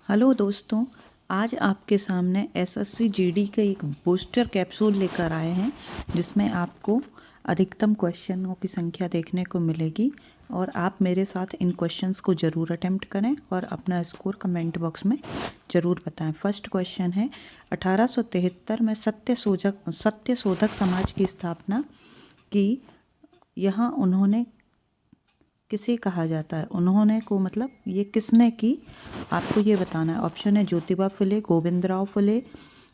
Hello दोस्तों, आज आपके सामने एसएससी जीडी का एक बूस्टर कैप्सूल लेकर आए हैं जिसमें आपको अधिकतम क्वेश्चनों की संख्या देखने को मिलेगी और आप मेरे साथ इन क्वेश्चंस को ज़रूर अटेम्प्ट करें और अपना स्कोर कमेंट बॉक्स में ज़रूर बताएं। फर्स्ट क्वेश्चन है 1873 में सत्यशोधक समाज की स्थापना की। यहाँ उन्होंने किसे कहा जाता है? उन्होंने को मतलब ये किसने की, आपको ये बताना है। ऑप्शन है ज्योतिबा फुले, गोविंदराव फुले,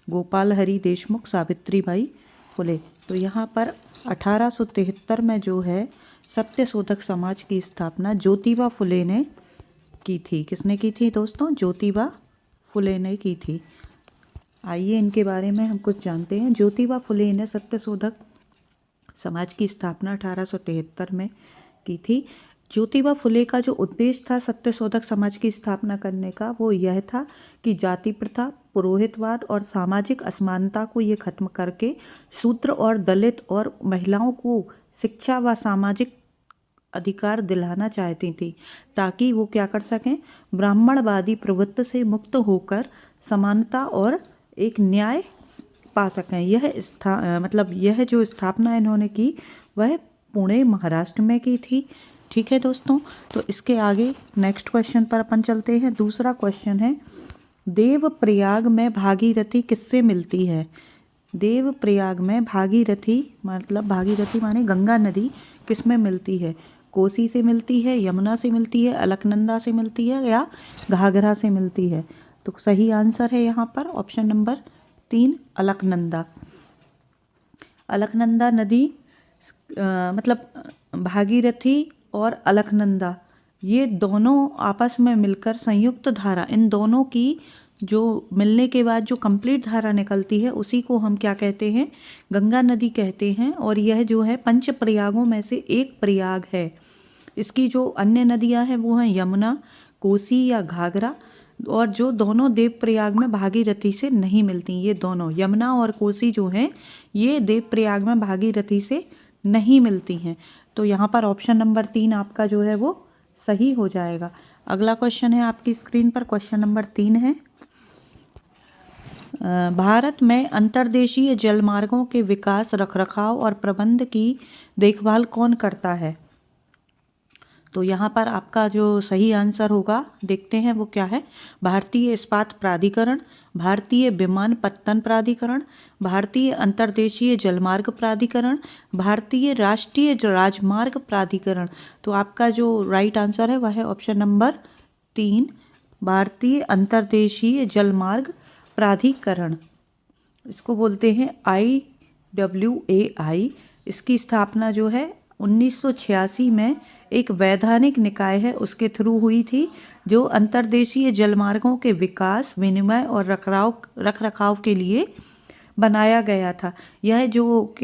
गोपाल हरि देशमुख, सावित्रीबाई फुले। तो यहाँ पर 1873 में जो है सत्यशोधक समाज की स्थापना ज्योतिबा फुले ने की थी। किसने की थी दोस्तों? ज्योतिबा फुले ने की थी। आइए इनके बारे में हम कुछ जानते हैं। ज्योतिबा फुले ने सत्यशोधक समाज की स्थापना 1873 में की थी। ज्योतिबा फुले का जो उद्देश्य था सत्यशोधक समाज की स्थापना करने का, वो यह था कि जाति प्रथा, पुरोहितवाद और सामाजिक असमानता को ये खत्म करके शूद्र और दलित और महिलाओं को शिक्षा व सामाजिक अधिकार दिलाना चाहती थी, ताकि वो क्या कर सकें, ब्राह्मणवादी प्रवृत्ति से मुक्त होकर समानता और एक न्याय पा सकें। यह जो स्थापना इन्होंने की वह पुणे महाराष्ट्र में की थी। ठीक है दोस्तों, तो इसके आगे नेक्स्ट क्वेश्चन पर अपन चलते हैं। दूसरा क्वेश्चन है देवप्रयाग में भागीरथी किससे मिलती है? देवप्रयाग में भागीरथी माने गंगा नदी किस में मिलती है? कोसी से मिलती है, यमुना से मिलती है, अलकनंदा से मिलती है या घाघरा से मिलती है? तो सही आंसर है यहाँ पर ऑप्शन नंबर 3 अलकनंदा। अलकनंदा नदी भागीरथी और अलकनंदा ये दोनों आपस में मिलकर संयुक्त धारा, इन दोनों की जो मिलने के बाद जो कंप्लीट धारा निकलती है उसी को हम क्या कहते हैं? गंगा नदी कहते हैं। और यह जो है पंच प्रयागों में से एक प्रयाग है। इसकी जो अन्य नदियां हैं वो हैं यमुना, कोसी या घाघरा, और जो दोनों देवप्रयाग में भागीरथी से नहीं मिलती। ये दोनों यमुना और कोसी जो हैं ये देवप्रयाग में भागीरथी से नहीं मिलती हैं। तो यहाँ पर ऑप्शन नंबर 3 आपका जो है वो सही हो जाएगा। अगला क्वेश्चन है आपकी स्क्रीन पर, क्वेश्चन नंबर 3 है भारत में अंतर्देशीय जलमार्गों के विकास, रखरखाव और प्रबंध की देखभाल कौन करता है? तो यहाँ पर आपका जो सही आंसर होगा देखते हैं वो क्या है। भारतीय इस्पात प्राधिकरण, भारतीय विमानपत्तन प्राधिकरण, भारतीय अंतर्देशीय जलमार्ग प्राधिकरण, भारतीय राष्ट्रीय राजमार्ग प्राधिकरण। तो आपका जो राइट आंसर है वह है ऑप्शन नंबर 3 भारतीय अंतर्देशीय जलमार्ग प्राधिकरण। इसको बोलते हैं IWAI। इसकी स्थापना जो है 1986 में एक वैधानिक निकाय है उसके थ्रू हुई थी, जो अंतर्देशीय जलमार्गों के विकास, विनिमय और रखरखाव के लिए बनाया गया था। यह जो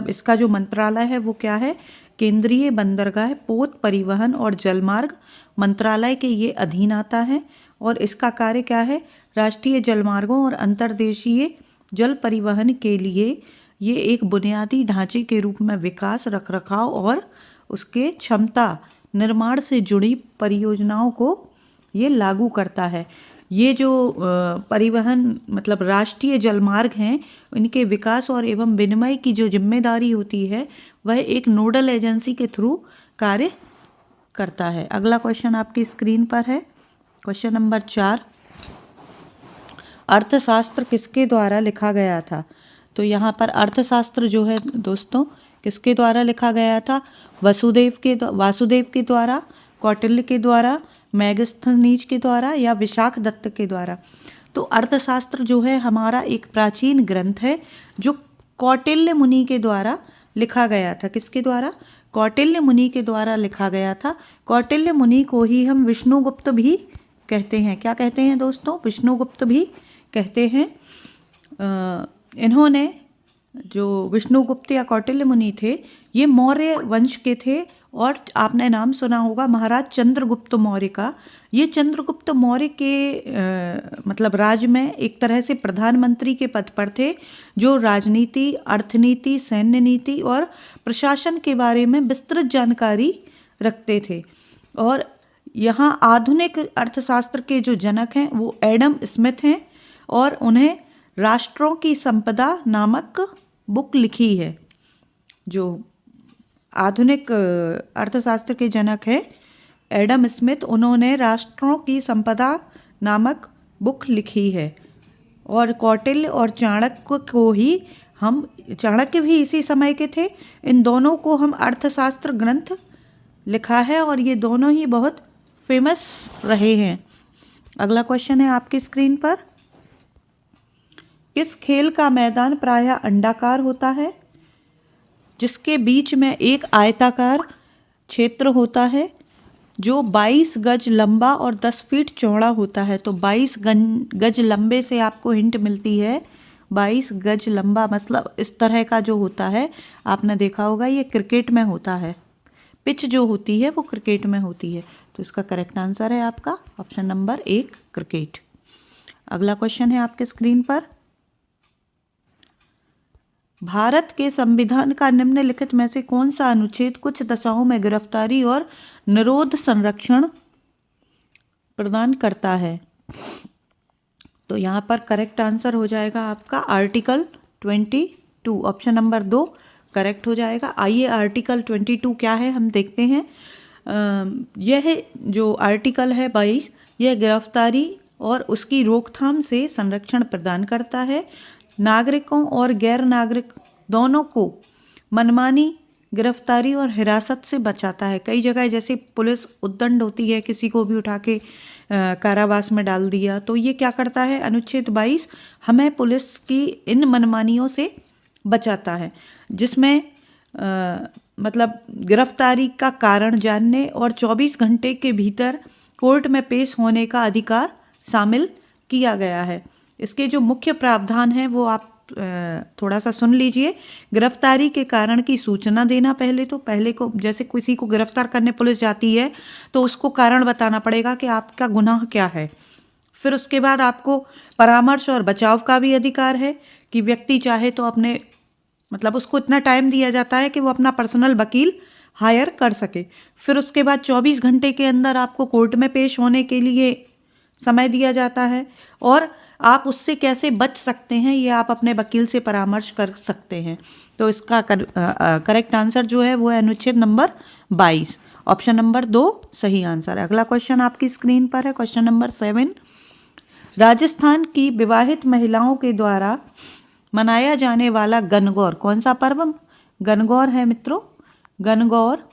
इसका जो मंत्रालय है वो क्या है? केंद्रीय बंदरगाह, पोत परिवहन और जलमार्ग मंत्रालय के ये अधीन आता है। और इसका कार्य क्या है? राष्ट्रीय जलमार्गों और अंतर्देशीय जल परिवहन के लिए ये एक बुनियादी ढांचे के रूप में विकास, रखरखाव और उसके क्षमता निर्माण से जुड़ी परियोजनाओं को ये लागू करता है। ये जो परिवहन राष्ट्रीय जलमार्ग हैं, इनके विकास और एवं विनिमय की जो जिम्मेदारी होती है वह एक नोडल एजेंसी के थ्रू कार्य करता है। अगला क्वेश्चन आपकी स्क्रीन पर है, क्वेश्चन नंबर 4 अर्थशास्त्र किसके द्वारा लिखा गया था? तो यहाँ पर अर्थशास्त्र जो है दोस्तों किसके द्वारा लिखा गया था? वासुदेव के द्वारा, कौटिल्य के द्वारा, मेगास्थनीज के द्वारा या विशाखदत्त के द्वारा? तो अर्थशास्त्र जो है हमारा एक प्राचीन ग्रंथ है जो कौटिल्य मुनि के द्वारा लिखा गया था। किसके द्वारा? कौटिल्य मुनि के द्वारा लिखा गया था। कौटिल्य मुनि को ही हम विष्णुगुप्त भी कहते हैं। क्या कहते हैं दोस्तों? विष्णुगुप्त भी कहते हैं। इन्होंने जो विष्णुगुप्त या कौटिल्य मुनि थे ये मौर्य वंश के थे। और आपने नाम सुना होगा महाराज चंद्रगुप्त मौर्य का। ये चंद्रगुप्त मौर्य के राज्य में एक तरह से प्रधानमंत्री के पद पर थे, जो राजनीति, अर्थनीति, सैन्य नीति और प्रशासन के बारे में विस्तृत जानकारी रखते थे। और यहाँ आधुनिक अर्थशास्त्र के जो जनक हैं वो एडम स्मिथ हैं और उन्हें राष्ट्रों की संपदा नामक बुक लिखी है। जो आधुनिक अर्थशास्त्र के जनक है एडम स्मिथ, उन्होंने राष्ट्रों की संपदा नामक बुक लिखी है। और कौटिल्य और चाणक्य को ही हम, चाणक्य भी इसी समय के थे, इन दोनों को हम अर्थशास्त्र ग्रंथ लिखा है और ये दोनों ही बहुत फेमस रहे हैं। अगला क्वेश्चन है आपकी स्क्रीन पर, किस खेल का मैदान प्रायः अंडाकार होता है जिसके बीच में एक आयताकार क्षेत्र होता है जो 22 गज लंबा और 10 फीट चौड़ा होता है? तो 22 गज लंबे से आपको हिंट मिलती है। 22 गज लंबा मतलब इस तरह का जो होता है, आपने देखा होगा ये क्रिकेट में होता है, पिच जो होती है वो क्रिकेट में होती है। तो इसका करेक्ट आंसर है आपका ऑप्शन नंबर 1 क्रिकेट। अगला क्वेश्चन है आपके स्क्रीन पर, भारत के संविधान का निम्नलिखित में से कौन सा अनुच्छेद कुछ दशाओं में गिरफ्तारी और निरोध संरक्षण प्रदान करता है? तो यहाँ पर करेक्ट आंसर हो जाएगा आपका आर्टिकल 22, ऑप्शन नंबर 2 करेक्ट हो जाएगा। आइए आर्टिकल 22 क्या है हम देखते हैं। यह जो आर्टिकल है 22, यह गिरफ्तारी और उसकी रोकथाम से संरक्षण प्रदान करता है। नागरिकों और गैर नागरिक दोनों को मनमानी गिरफ्तारी और हिरासत से बचाता है। कई जगह जैसे पुलिस उद्दंड होती है, किसी को भी उठा के कारावास में डाल दिया, तो ये क्या करता है अनुच्छेद 22 हमें पुलिस की इन मनमानियों से बचाता है, जिसमें मतलब गिरफ्तारी का कारण जानने और 24 घंटे के भीतर कोर्ट में पेश होने का अधिकार शामिल किया गया है। इसके जो मुख्य प्रावधान हैं वो आप थोड़ा सा सुन लीजिए। गिरफ्तारी के कारण की सूचना देना, पहले को जैसे किसी को गिरफ्तार करने पुलिस जाती है तो उसको कारण बताना पड़ेगा कि आपका गुनाह क्या है। फिर उसके बाद आपको परामर्श और बचाव का भी अधिकार है कि व्यक्ति चाहे तो अपने मतलब उसको इतना टाइम दिया जाता है कि वो अपना पर्सनल वकील हायर कर सके। फिर उसके बाद 24 घंटे के अंदर आपको कोर्ट में पेश होने के लिए समय दिया जाता है और आप उससे कैसे बच सकते हैं ये आप अपने वकील से परामर्श कर सकते हैं। तो इसका करेक्ट आंसर जो है वो है अनुच्छेद नंबर 22, ऑप्शन नंबर 2 सही आंसर है। अगला क्वेश्चन आपकी स्क्रीन पर है, क्वेश्चन नंबर 7, राजस्थान की विवाहित महिलाओं के द्वारा मनाया जाने वाला गणगौर कौन सा पर्व गणगौर है मित्रों? गणगौर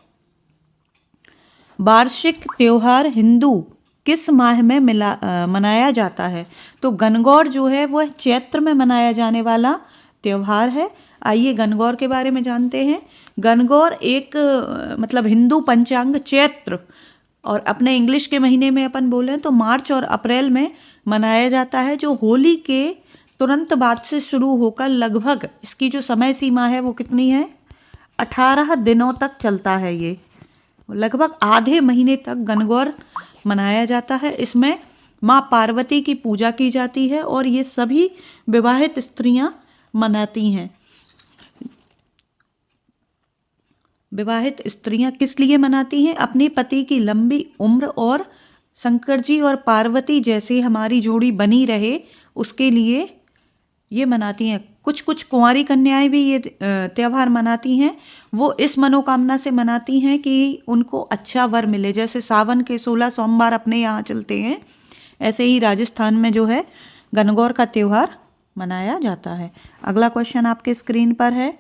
वार्षिक त्योहार हिंदू किस माह में मनाया जाता है? तो गणगौर जो है वह चैत्र में मनाया जाने वाला त्यौहार है। आइए गणगौर के बारे में जानते हैं। गणगौर एक मतलब हिंदू पंचांग चैत्र और अपने इंग्लिश के महीने में अपन बोलें तो मार्च और अप्रैल में मनाया जाता है, जो होली के तुरंत बाद से शुरू होकर लगभग इसकी जो समय सीमा है वो कितनी है? 18 दिनों तक चलता है। ये लगभग आधे महीने तक गणगौर मनाया जाता है। इसमें माँ पार्वती की पूजा की जाती है और ये सभी विवाहित स्त्रियां मनाती हैं। विवाहित स्त्रियां किस लिए मनाती हैं? अपने पति की लंबी उम्र और शंकर जी और पार्वती जैसे हमारी जोड़ी बनी रहे उसके लिए ये मनाती हैं। कुछ कुंवारी कन्याएं भी ये त्यौहार मनाती हैं। वो इस मनोकामना से मनाती हैं कि उनको अच्छा वर मिले। जैसे सावन के 16 सोमवार अपने यहाँ चलते हैं, ऐसे ही राजस्थान में जो है गणगौर का त्यौहार मनाया जाता है। अगला क्वेश्चन आपके स्क्रीन पर है,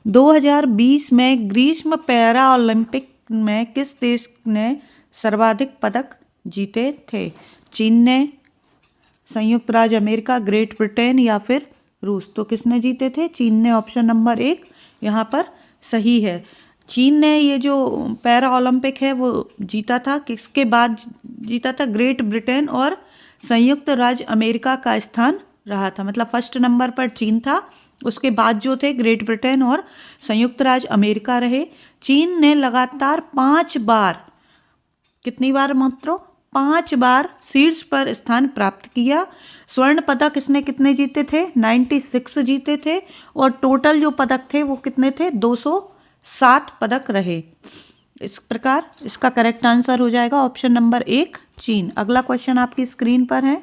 2020 में ग्रीष्म पैरा ओलंपिक में किस देश ने सर्वाधिक पदक जीते थे? चीन ने, संयुक्त राज्य अमेरिका, ग्रेट ब्रिटेन या फिर रूस? तो किसने जीते थे? चीन ने, ऑप्शन नंबर 1 यहाँ पर सही है। चीन ने ये जो पैरा ओलंपिक है वो जीता था। किसके बाद जीता था? ग्रेट ब्रिटेन और संयुक्त राज्य अमेरिका का स्थान रहा था। मतलब फर्स्ट नंबर पर चीन था, उसके बाद जो थे ग्रेट ब्रिटेन और संयुक्त राज्य अमेरिका रहे। चीन ने लगातार 5 बार, कितनी बार मित्रों? 5 बार शीर्ष पर स्थान प्राप्त किया। स्वर्ण पदक इसने कितने जीते थे? 96 जीते थे और टोटल जो पदक थे वो कितने थे? 207 पदक रहे। इस प्रकार इसका करेक्ट आंसर हो जाएगा ऑप्शन नंबर 1 चीन। अगला क्वेश्चन आपकी स्क्रीन पर है,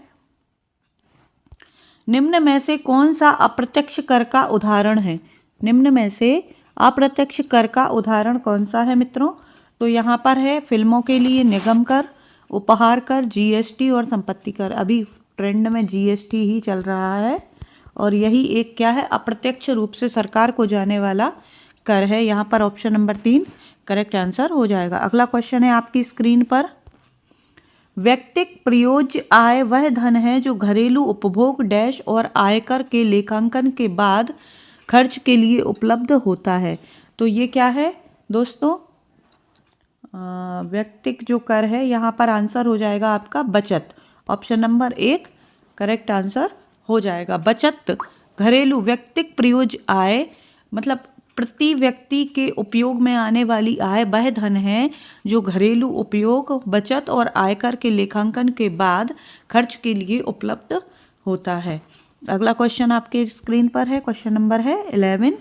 निम्न में से कौन सा अप्रत्यक्ष कर का उदाहरण है? निम्न में से अप्रत्यक्ष कर का उदाहरण कौन सा है मित्रों? तो यहाँ पर है फिल्मों के लिए निगम कर, उपहार कर, जीएसटी और संपत्ति कर। अभी ट्रेंड में जीएसटी ही चल रहा है और यही एक क्या है, अप्रत्यक्ष रूप से सरकार को जाने वाला कर है। यहाँ पर ऑप्शन नंबर 3 करेक्ट आंसर हो जाएगा। अगला क्वेश्चन है आपकी स्क्रीन पर, व्यक्तिक प्रयोज्य आय वह धन है जो घरेलू उपभोग डैश और आयकर के लेखांकन के बाद खर्च के लिए उपलब्ध होता है। तो ये क्या है दोस्तों? व्यक्तिक जो कर है, यहाँ पर आंसर हो जाएगा आपका बचत। ऑप्शन नंबर 1 करेक्ट आंसर हो जाएगा। बचत घरेलू व्यक्तिक प्रयोज्य आय मतलब प्रति व्यक्ति के उपयोग में आने वाली आय वह धन है जो घरेलू उपयोग, बचत और आयकर के लेखांकन के बाद खर्च के लिए उपलब्ध होता है। अगला क्वेश्चन आपके स्क्रीन पर है, क्वेश्चन नंबर है 11,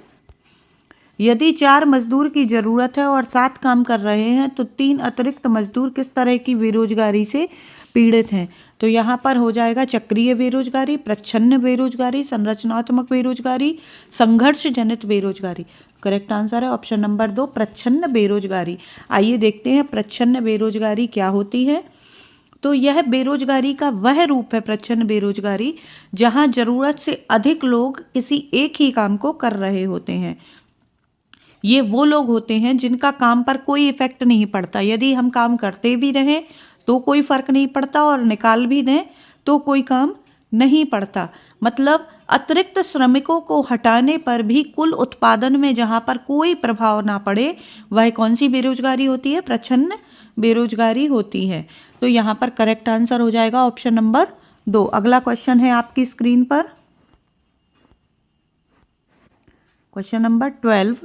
यदि 4 मजदूर की जरूरत है और 7 काम कर रहे हैं तो 3 अतिरिक्त मजदूर किस तरह की बेरोजगारी से पीड़ित हैं? तो यहाँ पर हो जाएगा चक्रीय बेरोजगारी, प्रच्छन्न बेरोजगारी, संरचनात्मक बेरोजगारी, संघर्ष जनित बेरोजगारी। करेक्ट आंसर है ऑप्शन नंबर 2 प्रच्छन्न बेरोजगारी। आइए देखते हैं प्रच्छन्न बेरोजगारी क्या होती है। तो यह बेरोजगारी का वह रूप है प्रच्छन्न बेरोजगारी जहां जरूरत से अधिक लोग किसी एक ही काम को कर रहे होते हैं। ये वो लोग होते हैं जिनका काम पर कोई इफेक्ट नहीं पड़ता। यदि हम काम करते भी रहें तो कोई फर्क नहीं पड़ता और निकाल भी दें तो कोई काम नहीं पड़ता। मतलब अतिरिक्त श्रमिकों को हटाने पर भी कुल उत्पादन में जहां पर कोई प्रभाव ना पड़े, वह कौन सी बेरोजगारी होती है? प्रच्छन्न बेरोजगारी होती है। तो यहाँ पर करेक्ट आंसर हो जाएगा ऑप्शन नंबर 2। अगला क्वेश्चन है आपकी स्क्रीन पर, क्वेश्चन नंबर 12,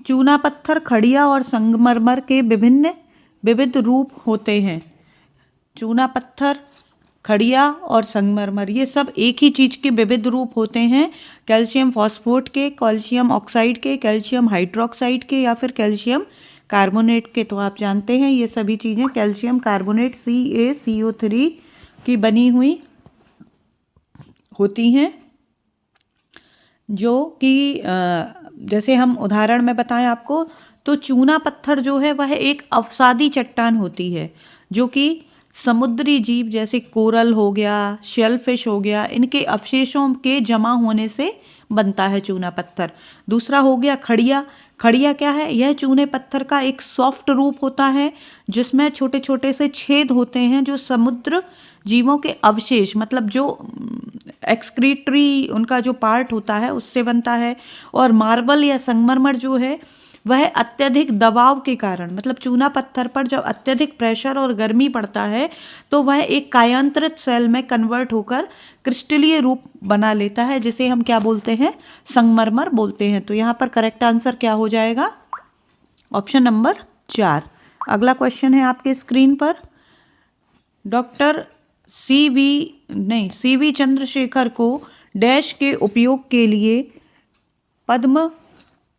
चूना पत्थर, खड़िया और संगमरमर के विविध रूप होते हैं। चूना पत्थर, खड़िया और संगमरमर ये सब एक ही चीज़ के विविध रूप होते हैं। कैल्शियम फॉस्फेट के, कैल्शियम ऑक्साइड के, कैल्शियम हाइड्रोक्साइड के या फिर कैल्शियम कार्बोनेट के। तो आप जानते हैं ये सभी चीज़ें कैल्शियम कार्बोनेट CaCO3 की बनी हुई होती हैं, जो कि जैसे हम उदाहरण में बताएं आपको तो चूना पत्थर जो है वह एक अवसादी चट्टान होती है जो कि समुद्री जीव जैसे कोरल हो गया, शेलफिश हो गया, इनके अवशेषों के जमा होने से बनता है चूना पत्थर। दूसरा हो गया खड़िया। खड़िया क्या है? यह चूने पत्थर का एक सॉफ्ट रूप होता है जिसमें छोटे छोटे से छेद होते हैं जो समुद्र जीवों के अवशेष मतलब जो एक्सक्रीटरी उनका जो पार्ट होता है उससे बनता है। और मार्बल या संगमरमर जो है वह अत्यधिक दबाव के कारण मतलब चूना पत्थर पर जब अत्यधिक प्रेशर और गर्मी पड़ता है तो वह एक कायांतरित सेल में कन्वर्ट होकर क्रिस्टलीय रूप बना लेता है जिसे हम क्या बोलते हैं? संगमरमर बोलते हैं। तो यहाँ पर करेक्ट आंसर क्या हो जाएगा? Option number 4। अगला क्वेश्चन है आपके स्क्रीन पर, डॉक्टर सीवी चंद्रशेखर को डैश के उपयोग के लिए पद्म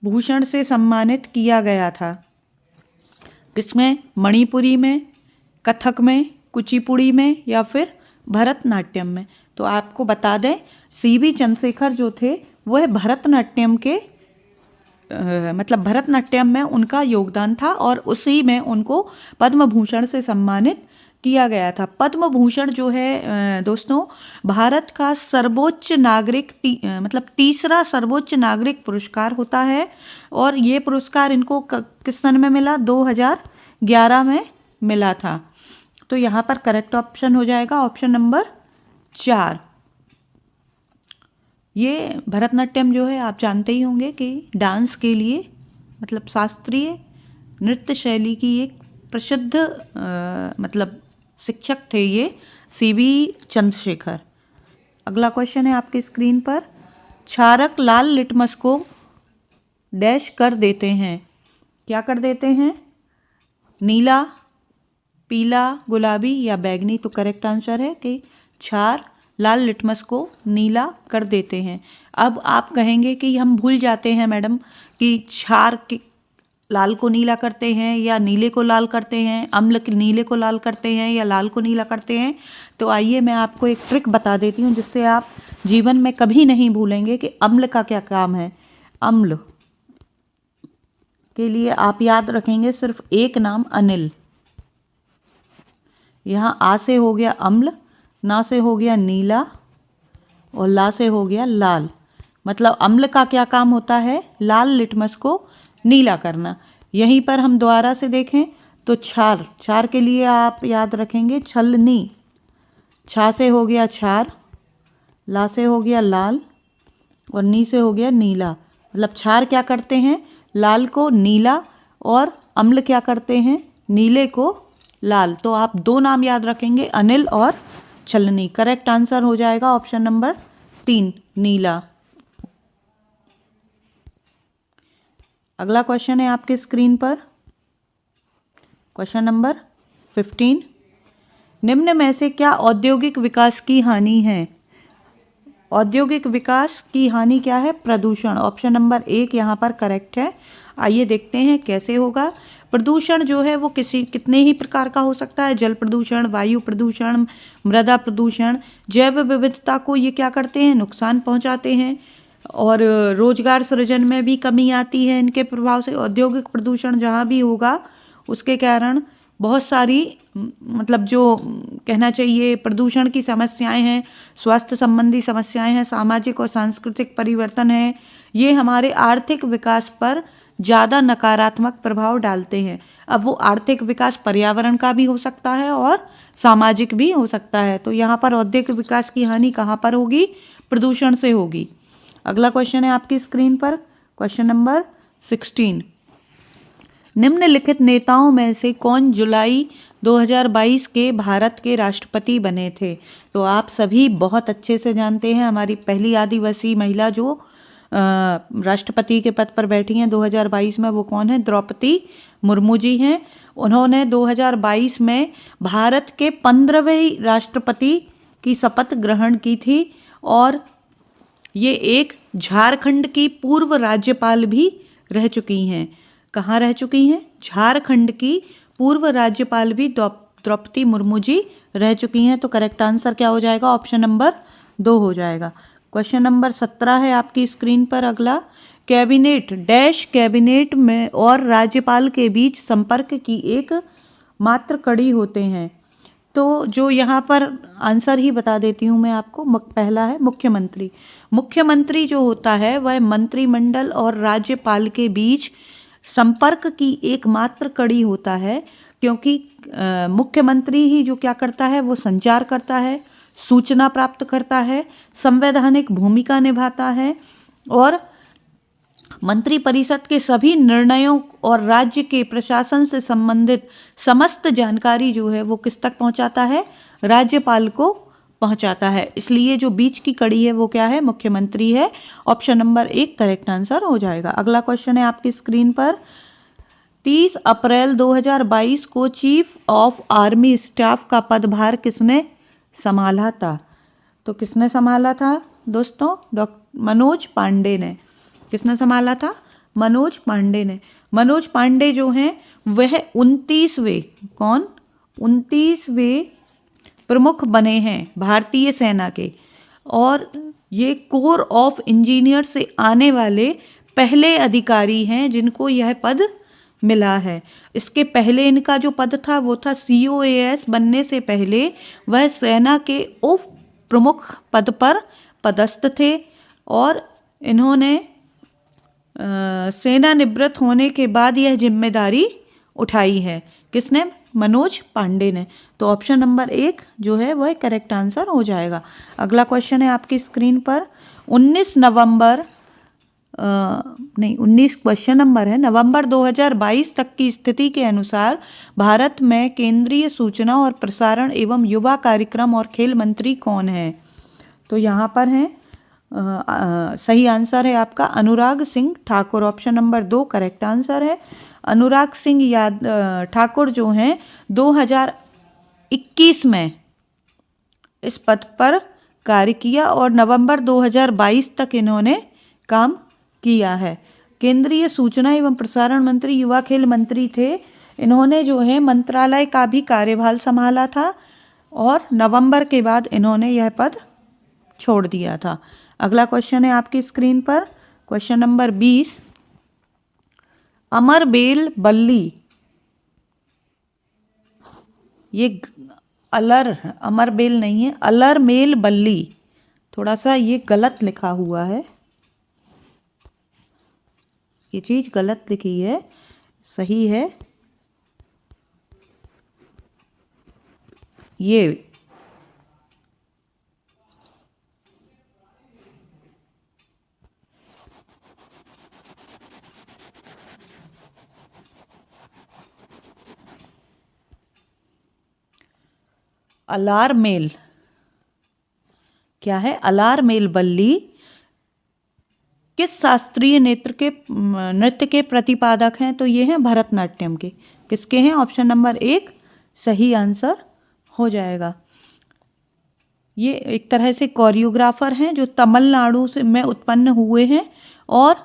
भूषण से सम्मानित किया गया था। किसमें? मणिपुरी में, कथक में, कुचिपुड़ी में या फिर भरतनाट्यम में। तो आपको बता दें सीवी चंद्रशेखर जो थे वह भरतनाट्यम के मतलब भरतनाट्यम में उनका योगदान था और उसी में उनको पद्म भूषण से सम्मानित किया गया था। पद्म भूषण जो है दोस्तों भारत का सर्वोच्च नागरिक मतलब तीसरा सर्वोच्च नागरिक पुरस्कार होता है और ये पुरस्कार इनको किस सन में मिला? 2011 में मिला था। तो यहाँ पर करेक्ट ऑप्शन हो जाएगा ऑप्शन नंबर 4। ये भरतनाट्यम जो है आप जानते ही होंगे कि डांस के लिए मतलब शास्त्रीय नृत्य शैली की एक प्रसिद्ध मतलब शिक्षक थे ये सीवी चंद्रशेखर। अगला क्वेश्चन है आपकी स्क्रीन पर, क्षारक लाल लिटमस को डैश कर देते हैं। क्या कर देते हैं? नीला, पीला, गुलाबी या बैंगनी। तो करेक्ट आंसर है कि क्षार लाल लिटमस को नीला कर देते हैं। अब आप कहेंगे कि हम भूल जाते हैं मैडम कि क्षार लाल को नीला करते हैं या नीले को लाल करते हैं, अम्ल के नीले को लाल करते हैं या लाल को नीला करते हैं। तो आइए मैं आपको एक ट्रिक बता देती हूँ जिससे आप जीवन में कभी नहीं भूलेंगे कि अम्ल का क्या काम है। अम्ल के लिए आप याद रखेंगे सिर्फ एक नाम, अनिल। यहाँ आ से हो गया अम्ल, ना से हो गया नीला और ला से हो गया लाल। मतलब अम्ल का क्या काम होता है? लाल लिटमस को नीला करना। यहीं पर हम दोबारा से देखें तो क्षार, क्षार के लिए आप याद रखेंगे छलनी। छा से हो गया क्षार, ला से हो गया लाल और नी से हो गया नीला। मतलब क्षार क्या करते हैं? लाल को नीला, और अम्ल क्या करते हैं? नीले को लाल। तो आप दो नाम याद रखेंगे, अनिल और छलनी। करेक्ट आंसर हो जाएगा ऑप्शन नंबर 3, नीला। अगला क्वेश्चन है आपके स्क्रीन पर, क्वेश्चन नंबर 15। निम्न में से क्या औद्योगिक विकास की हानि है? औद्योगिक विकास की हानि क्या है? प्रदूषण। ऑप्शन नंबर 1 यहाँ पर करेक्ट है। आइए देखते हैं कैसे होगा। प्रदूषण जो है वो कितने ही प्रकार का हो सकता है। जल प्रदूषण, वायु प्रदूषण, मृदा प्रदूषण। जैव विविधता को ये क्या करते हैं? नुकसान पहुंचाते हैं। और रोजगार सृजन में भी कमी आती है इनके प्रभाव से। औद्योगिक प्रदूषण जहाँ भी होगा उसके कारण बहुत सारी मतलब जो कहना चाहिए प्रदूषण की समस्याएं हैं, स्वास्थ्य संबंधी समस्याएं हैं, सामाजिक और सांस्कृतिक परिवर्तन है, ये हमारे आर्थिक विकास पर ज़्यादा नकारात्मक प्रभाव डालते हैं। अब वो आर्थिक विकास पर्यावरण का भी हो सकता है और सामाजिक भी हो सकता है। तो यहाँ पर औद्योगिक विकास की हानि कहाँ पर होगी? प्रदूषण से होगी। अगला क्वेश्चन है आपकी स्क्रीन पर, क्वेश्चन नंबर 16। निम्नलिखित नेताओं में से कौन जुलाई 2022 के भारत के राष्ट्रपति बने थे? तो आप सभी बहुत अच्छे से जानते हैं, हमारी पहली आदिवासी महिला जो राष्ट्रपति के पद पर बैठी हैं 2022 में, वो कौन है? द्रौपदी मुर्मू जी हैं। उन्होंने 2022 में भारत के 15वें राष्ट्रपति की शपथ ग्रहण की थी और ये एक झारखंड की पूर्व राज्यपाल भी रह चुकी हैं। कहाँ रह चुकी हैं? झारखंड की पूर्व राज्यपाल भी द्रौपदी मुर्मू जी रह चुकी हैं। तो करेक्ट आंसर क्या हो जाएगा? ऑप्शन नंबर 2 हो जाएगा। क्वेश्चन नंबर 17 है आपकी स्क्रीन पर अगला। कैबिनेट डैश कैबिनेट में और राज्यपाल के बीच संपर्क की एक मात्र कड़ी होते हैं। तो जो यहाँ पर आंसर ही बता देती हूँ मैं आपको। पहला है मुख्यमंत्री। मुख्यमंत्री जो होता है वह मंत्रिमंडल और राज्यपाल के बीच संपर्क की एकमात्र कड़ी होता है, क्योंकि मुख्यमंत्री ही जो क्या करता है वो संचार करता है, सूचना प्राप्त करता है, संवैधानिक भूमिका निभाता है और मंत्रिपरिषद के सभी निर्णयों और राज्य के प्रशासन से संबंधित समस्त जानकारी जो है वो किस तक पहुंचाता है? राज्यपाल को पहुंचाता है। इसलिए जो बीच की कड़ी है वो क्या है? मुख्यमंत्री है। ऑप्शन नंबर 1 करेक्ट आंसर हो जाएगा। अगला क्वेश्चन है आपकी स्क्रीन पर। 30 अप्रैल 2022 को चीफ ऑफ आर्मी स्टाफ का पदभार किसने संभाला था? तो किसने संभाला था दोस्तों? मनोज पांडे ने। किसने संभाला था? मनोज पांडे ने। मनोज पांडे जो हैं वह 29वें 29वें प्रमुख बने हैं भारतीय सेना के, और ये कोर ऑफ इंजीनियर से आने वाले पहले अधिकारी हैं जिनको यह पद मिला है। इसके पहले इनका जो पद था वो था COAS बनने से पहले वह सेना के उप प्रमुख पद पर पदस्थ थे और इन्होंने सेनानिवृत्त होने के बाद यह जिम्मेदारी उठाई है। किसने? मनोज पांडे ने। तो ऑप्शन नंबर 1 जो है वह करेक्ट आंसर हो जाएगा। अगला क्वेश्चन है आपकी स्क्रीन पर। 19 क्वेश्चन नंबर है। नवंबर 2022 तक की स्थिति के अनुसार भारत में केंद्रीय सूचना और प्रसारण एवं युवा कार्यक्रम और खेल मंत्री कौन है? तो यहाँ पर हैं सही आंसर है आपका Anurag Singh Thakur. Option number 2 correct answer है। अनुराग सिंह ठाकुर जो हैं 2021 में इस पद पर कार्य किया और नवंबर 2022 तक इन्होंने काम किया है। केंद्रीय सूचना एवं प्रसारण मंत्री, युवा खेल मंत्री थे। इन्होंने जो है मंत्रालय का भी कार्यभार संभाला था और नवंबर के बाद इन्होंने यह पद छोड़ दिया था। अगला क्वेश्चन है आपकी स्क्रीन पर, क्वेश्चन नंबर 20। अमरबेल बल्ली, ये अमरबेल नहीं है, अलरमेल बल्ली, थोड़ा सा ये गलत लिखा हुआ है, ये चीज गलत लिखी है, सही है ये अलारमेल, क्या है अलारमेल बल्ली किस शास्त्रीय नृत्य के प्रतिपादक हैं? तो ये हैं भरतनाट्यम के। किसके हैं? ऑप्शन नंबर 1 सही आंसर हो जाएगा। ये एक तरह से कोरियोग्राफर हैं जो तमिलनाडु से में उत्पन्न हुए हैं और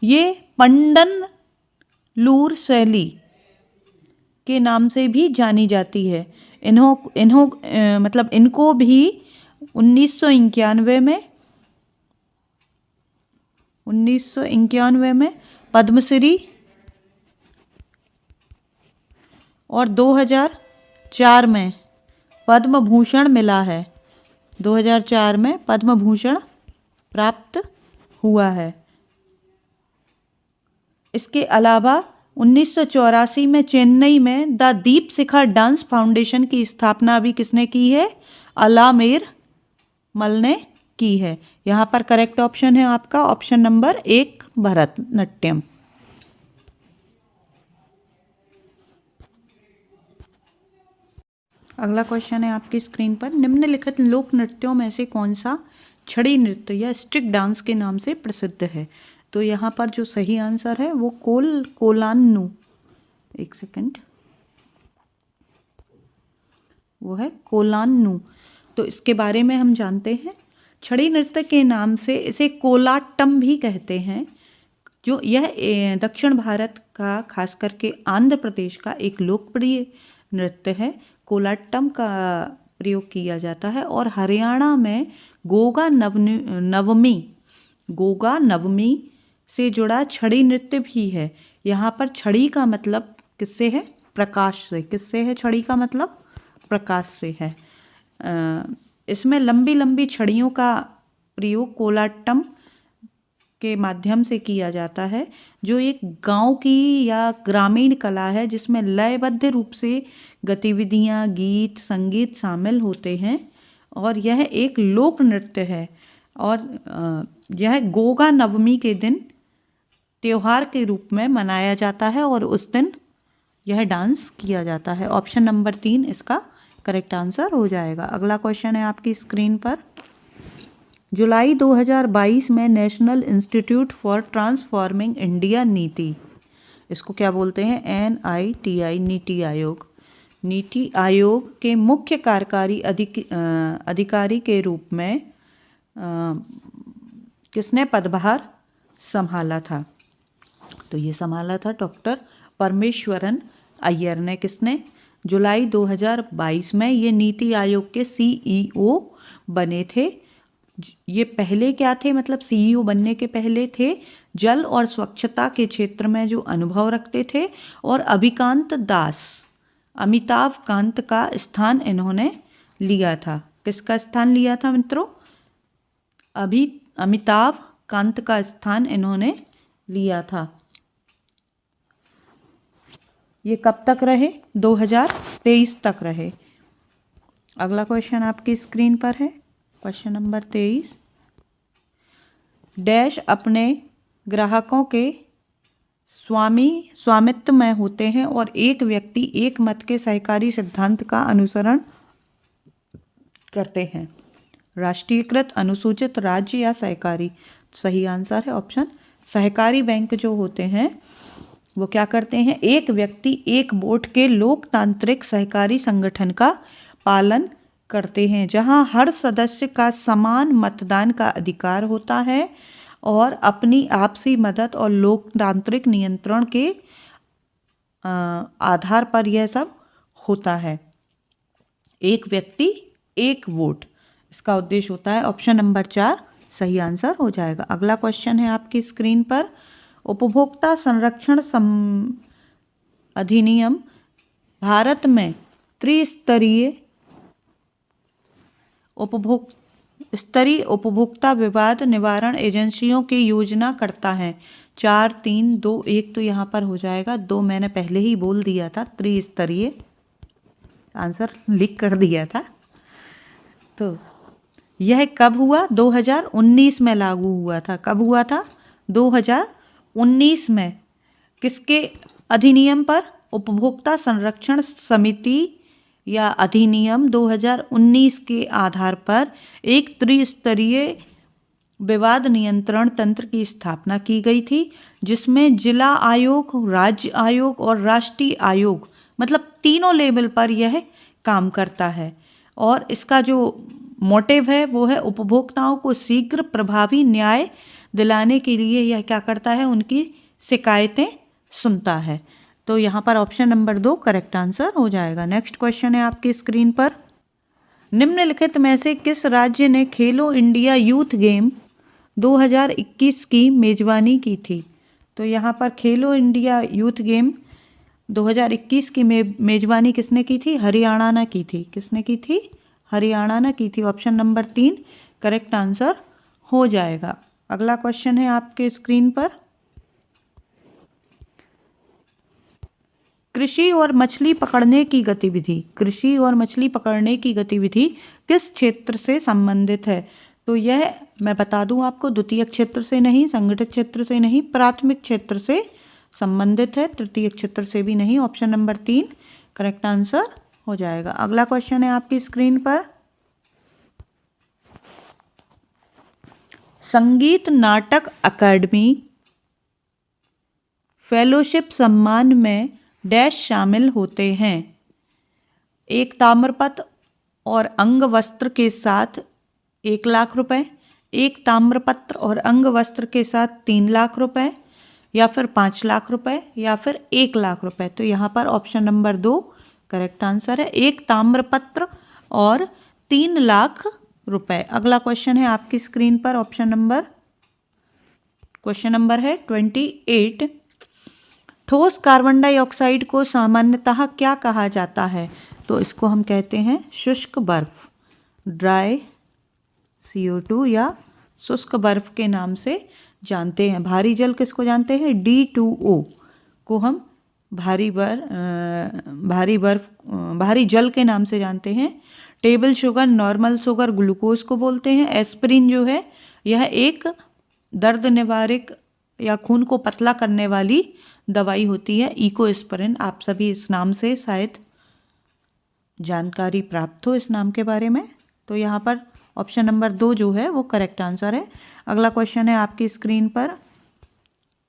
ये पंडन लूर शैली के नाम से भी जानी जाती है। इनको भी 1991 में पद्मश्री और 2004 में पद्म भूषण मिला है। 2004 में पद्म भूषण प्राप्त हुआ है। इसके अलावा 1984 में चेन्नई में the Deep Shikha dance foundation की स्थापना भी किसने की है? अलामेर मल ने की है। यहाँ पर करेक्ट ऑप्शन है आपका ऑप्शन नंबर 1 भरतनाट्यम। अगला क्वेश्चन है आपकी स्क्रीन पर, निम्नलिखित लोक नृत्यों में से कौन सा छड़ी नृत्य या स्टिक डांस के नाम से प्रसिद्ध है? तो यहाँ पर जो सही आंसर है वो कोलान्नू, एक सेकंड, वो है कोलान्नू। तो इसके बारे में हम जानते हैं, छड़ी नृत्य के नाम से इसे कोलाट्टम भी कहते हैं। जो यह दक्षिण भारत का खास करके आंध्र प्रदेश का एक लोकप्रिय नृत्य है। कोलाट्टम का प्रयोग किया जाता है और हरियाणा में गोगा नवमी से जुड़ा छड़ी नृत्य भी है। यहाँ पर छड़ी का मतलब किससे है? प्रकाश से। किससे है छड़ी का मतलब? प्रकाश से है। इसमें लंबी लंबी छड़ियों का प्रयोग कोलाट्टम के माध्यम से किया जाता है, जो एक गांव की या ग्रामीण कला है जिसमें लयबद्ध रूप से गतिविधियां, गीत, संगीत शामिल होते हैं और यह एक लोक नृत्य है। और यह गोगा नवमी के दिन त्योहार के रूप में मनाया जाता है और उस दिन यह डांस किया जाता है। ऑप्शन नंबर 3 इसका करेक्ट आंसर हो जाएगा। अगला क्वेश्चन है आपकी स्क्रीन पर, जुलाई 2022 में national institute for transforming India नीति, इसको क्या बोलते हैं? NITI, नीति आयोग। नीति आयोग के मुख्य कार्यकारी अधिकारी के रूप में किसने पदभार संभाला था? तो ये संभाला था डॉक्टर परमेश्वरन अय्यर ने। किसने? जुलाई 2022 में ये नीति आयोग के CEO बने थे। ये पहले क्या थे? मतलब CEO बनने के पहले थे जल और स्वच्छता के क्षेत्र में जो अनुभव रखते थे और अमिताभ कांत का स्थान इन्होंने लिया था। किसका स्थान लिया था मित्रों? अमिताभ कांत का स्थान इन्होंने लिया था। ये कब तक रहे? 2023 तक रहे। अगला क्वेश्चन आपकी स्क्रीन पर है, क्वेश्चन नंबर 23। डैश अपने ग्राहकों के स्वामित्व में होते हैं और एक व्यक्ति एक मत के सहकारी सिद्धांत का अनुसरण करते हैं। राष्ट्रीयकृत, अनुसूचित, राज्य या सहकारी? सही आंसर है ऑप्शन सहकारी बैंक जो होते हैं वो क्या करते हैं? एक व्यक्ति एक वोट के लोकतांत्रिक सहकारी संगठन का पालन करते हैं, जहां हर सदस्य का समान मतदान का अधिकार होता है और अपनी आपसी मदद और लोकतांत्रिक नियंत्रण के आधार पर यह सब होता है। एक व्यक्ति एक वोट, इसका उद्देश्य होता है। ऑप्शन नंबर 4 सही आंसर हो जाएगा। अगला क्वेश्चन है आपकी स्क्रीन पर, उपभोक्ता संरक्षण अधिनियम भारत में त्रिस्तरीय उपभोक्ता विवाद निवारण एजेंसियों की योजना करता है। 4 3 2 1 तो यहाँ पर हो जाएगा। 2 मैंने पहले ही बोल दिया था, त्रिस्तरीय आंसर लिख कर दिया था। तो यह कब हुआ? 2019 में लागू हुआ था। कब हुआ था? 2019 में। किसके अधिनियम पर? उपभोक्ता संरक्षण समिति या अधिनियम 2019 के आधार पर एक त्रिस्तरीय विवाद नियंत्रण तंत्र की स्थापना की गई थी, जिसमें जिला आयोग, राज्य आयोग और राष्ट्रीय आयोग, मतलब तीनों लेवल पर यह काम करता है। और इसका जो मोटिव है वो है उपभोक्ताओं को शीघ्र प्रभावी न्याय दिलाने के लिए यह क्या करता है? उनकी शिकायतें सुनता है। तो यहाँ पर ऑप्शन नंबर 2 करेक्ट आंसर हो जाएगा। नेक्स्ट क्वेश्चन है आपकी स्क्रीन पर, निम्नलिखित में से किस राज्य ने खेलो इंडिया यूथ गेम 2021 की मेजबानी की थी? तो यहाँ पर खेलो इंडिया यूथ गेम 2021 की मेजबानी किसने की थी? हरियाणा ने की थी। किसने की थी? हरियाणा ने की थी। ऑप्शन नंबर 3 करेक्ट आंसर हो जाएगा। अगला क्वेश्चन है आपके स्क्रीन पर, कृषि और मछली पकड़ने की गतिविधि, कृषि और मछली पकड़ने की गतिविधि किस क्षेत्र से संबंधित है? तो यह मैं बता दूं आपको, द्वितीय क्षेत्र से नहीं, संगठित क्षेत्र से नहीं, प्राथमिक क्षेत्र से संबंधित है, तृतीय क्षेत्र से भी नहीं। ऑप्शन नंबर 3 करेक्ट आंसर हो जाएगा। अगला क्वेश्चन है आपकी स्क्रीन पर, संगीत नाटक अकादमी फेलोशिप सम्मान में डैश शामिल होते हैं? एक ताम्रपत्र और अंग वस्त्र के साथ 1 लाख रुपए, एक ताम्रपत्र और अंग वस्त्र के साथ 3 लाख रुपए, या फिर 5 लाख रुपए, या फिर 1 लाख रुपए। तो यहाँ पर ऑप्शन नंबर 2 करेक्ट आंसर है, एक ताम्रपत्र और 3 लाख रुपए। अगला क्वेश्चन है आपकी स्क्रीन पर, क्वेश्चन नंबर है 28, ठोस कार्बन डाइऑक्साइड को सामान्यतः क्या कहा जाता है? तो इसको हम कहते हैं शुष्क बर्फ, ड्राई CO2 या शुष्क बर्फ के नाम से जानते हैं। भारी जल किसको जानते हैं? D2O को हम भारी जल के नाम से जानते हैं। Table sugar, normal sugar glucose को बोलते हैं। एस्पिरिन जो है यह एक दर्द निवारक या खून को पतला करने वाली दवाई होती है। इकोस्प्रिन, आप सभी इस नाम से शायद जानकारी प्राप्त हो इस नाम के बारे में। तो यहाँ पर ऑप्शन नंबर 2 जो है वो करेक्ट आंसर है। अगला क्वेश्चन है आपकी स्क्रीन पर,